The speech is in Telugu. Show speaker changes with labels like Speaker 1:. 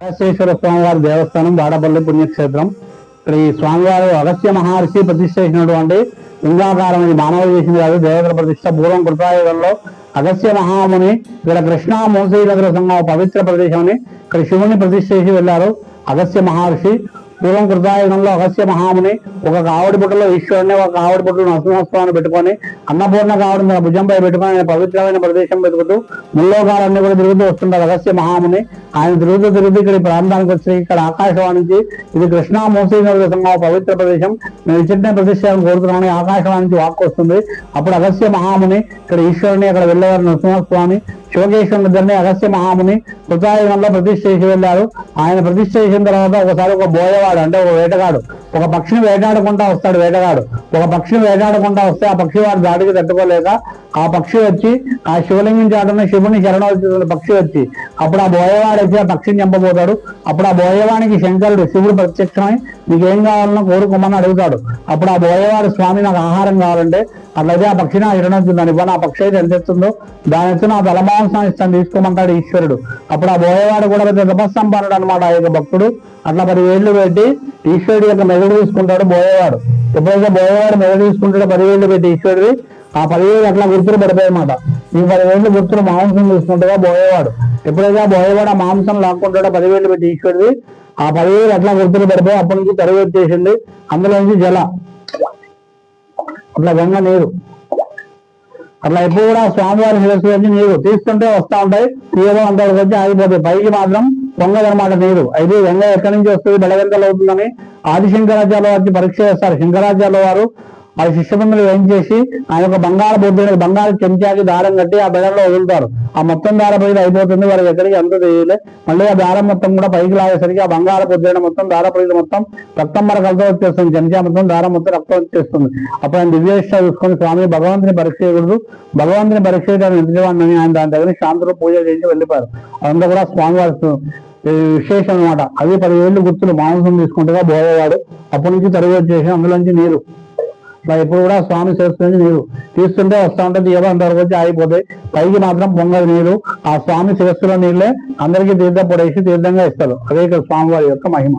Speaker 1: అగస్త్యేశ్వర స్వామివారి దేవస్థానం వాడపల్లి పుణ్యక్షేత్రం. ఇక్కడ ఈ స్వామివారు అగస్త్య మహర్షి ప్రతిష్ఠ చేసినటువంటి లింగాకారం ఇది మానవ చేసింది కాదు, దేవతల ప్రతిష్ట. పూర్వం కృతాయుగంలో అగస్త్య మహాముని ఇక్కడ కృష్ణా మూసీ నగర సంఘం పవిత్ర ప్రదేశం ఇక్కడ శివుని ప్రతిష్ఠ చేసి వెళ్ళారు అగస్త్య మహర్షి. పూర్వం కృతాయుగంలో అగస్త్య మహాముని ఒక కావడి బుట్టలో ఈశ్వరుని, ఒక కావడి బుట్టలో నరసింహస్వామిని పెట్టుకొని అన్నపూర్ణ కావడి తన భుజంపై పెట్టుకొని ఆయన పవిత్రమైన ప్రదేశం వెతుకుతూ ముల్లోకాలన్నీ కూడా తిరుగుతూ వస్తుంటారు అగస్త్య మహాముని. ఆయన తిరుగుతూ ఇక్కడ ఈ ప్రాంతానికి వచ్చి ఇక్కడ ఆకాశవాణించి ఇది కృష్ణా మూసీ నగర సంఘం పవిత్ర ప్రదేశం, నేను ఇచ్చిన ప్రతిష్టాన్ని కోరుతున్నాను. ఆకాశవాణి నుంచి వాక్కు వస్తుంది. అప్పుడు అగస్త్య మహాముని ఇక్కడ ఈశ్వరుని, అక్కడ వెళ్ళేవారు నరసింహస్వామి, శివకేశ్వరుని ఇద్దరిని అగస్త్య మహాముని కృతాయుగంలో ప్రతిష్ఠ చేసి వెళ్ళారు. ఆయన ప్రతిష్ఠ చేసిన తర్వాత ఒకసారి ఒక బోయవాడు అంటే ఒక వేటగాడు ఒక పక్షిని వేటాడుకుంటా వస్తాడు. వేటగాడు ఒక పక్షిని వేటాడుకుంటా వస్తే ఆ పక్షి వారి దాడికి తట్టుకోలేక ఆ పక్షి వచ్చి ఆ శివలింగం చాటున శివుని శరణ వచ్చిన పక్షి వచ్చి అప్పుడు ఆ బోయవాడు వచ్చి ఆ పక్షిని చంపబోతాడు. అప్పుడు ఆ బోయవానికి శంకరుడు శివుడు ప్రత్యక్షమై నీకేం కావాలన్నా కోరుకోమని అడుగుతాడు. అప్పుడు ఆ బోయవాడు స్వామి నాకు ఆహారం కావాలంటే అట్లయితే ఆ పక్షి నా శరణ వచ్చిందని ఇవ్వను, ఆ పక్షి అయితే ఎంత ఎత్తుందో దాని ఎత్తున ఆ తలమాంసం ఇస్తాను తీసుకోమంటాడు ఈశ్వరుడు. అప్పుడు ఆ బోయవాడు కూడా పెద్ద తపస్సంపన్నుడు అనమాట ఆ యొక్క భక్తుడు. అట్లా 10 వేళ్లు పెట్టి ఈశ్వరుడి యొక్క మెదడు తీసుకుంటాడు బోయవాడు. ఎప్పుడైతే బోయవాడు మెదడు తీసుకుంటాడో 10 వేళ్లు పెట్టి ఈశ్వరుడి ఆ 10 వేలు అట్లా గుర్తులు పడిపోయామాట. ఈ 10 వేళ్లు గుర్తులు మాంసం తీసుకుంటాడా బోయవాడు. ఎప్పుడైతే ఆ బోయవాడు ఆ మాంసం లాక్కుంటాడో 10 వేళ్లు పెట్టి ఈశ్వరుడి ఆ 10 వేలు అట్లా గుర్తులు పడిపోయి అప్పటి నుంచి తరువు వచ్చేసింది. అందులో నుంచి జల అట్లా గంగ నీరు అట్లా ఎప్పుడు కూడా స్వామివారి శిరస్సు వచ్చి నీరు తీస్తుంటే వస్తూ ఉంటాయి. తీయడం అంతవరకు వచ్చి ఆగిపోతాయి, పైకి మాత్రం పొంగదనమాట నీరు. అయితే గంగ ఎక్కడి నుంచి వస్తుంది, బెడగంటలు అవుతుందని ఆదిశంకరాచార్య వచ్చి పరీక్ష చేస్తారు. శంకరాచార్య వారు ఆ శిష్యబంధులు ఏం చేసి ఆయన ఒక బంగారు బొద్దుని బంగారు చెంచాకి దారం కట్టి ఆ బెడలో వదులుతారు. ఆ మొత్తం దార పైన అయిపోతుంది, వారికి ఎక్కడికి అంత తెలియలే. మళ్ళీ ఆ దారం మొత్తం కూడా పైకి లాగేసరికి ఆ బంగారు బొద్దున మొత్తం దార పైన మొత్తం రక్తం మరకలతో వచ్చేస్తుంది. చెంచా మొత్తం దారం మొత్తం రక్తం వచ్చేస్తుంది. అప్పుడు ఆయన దివ్యేష్ట చూసుకొని స్వామి భగవంతుని పరీక్ష చేయకూడదు, భగవంతుని పరీక్ష చేయడానికి ఎంతవాడిని ఆయన దాని దగ్గర శాంతిలో పూజ చేసి వెళ్ళిపోయారు. అదంతా కూడా స్వామివారి విశేషం అనమాట. అది 10 వేళ్లు గుర్తులు మాంసం తీసుకుంటగా బోయేవాడు. అప్పటి నుంచి తరుగు వచ్చేసి అందులోంచి నీరు ఎప్పుడు కూడా స్వామి శిరస్సు నీరు తీస్తుంటే వస్తూ ఉంటుంది. తీయడం అంతవరకు వచ్చి ఆగిపోతాయి, పైకి మాత్రం పొంగదు నీరు. ఆ స్వామి శిరస్సులో నీళ్ళే అందరికీ తీర్థం పొడేసి తీర్థంగా ఇస్తారు. అదే ఇక్కడ స్వామివారి యొక్క మహిమ.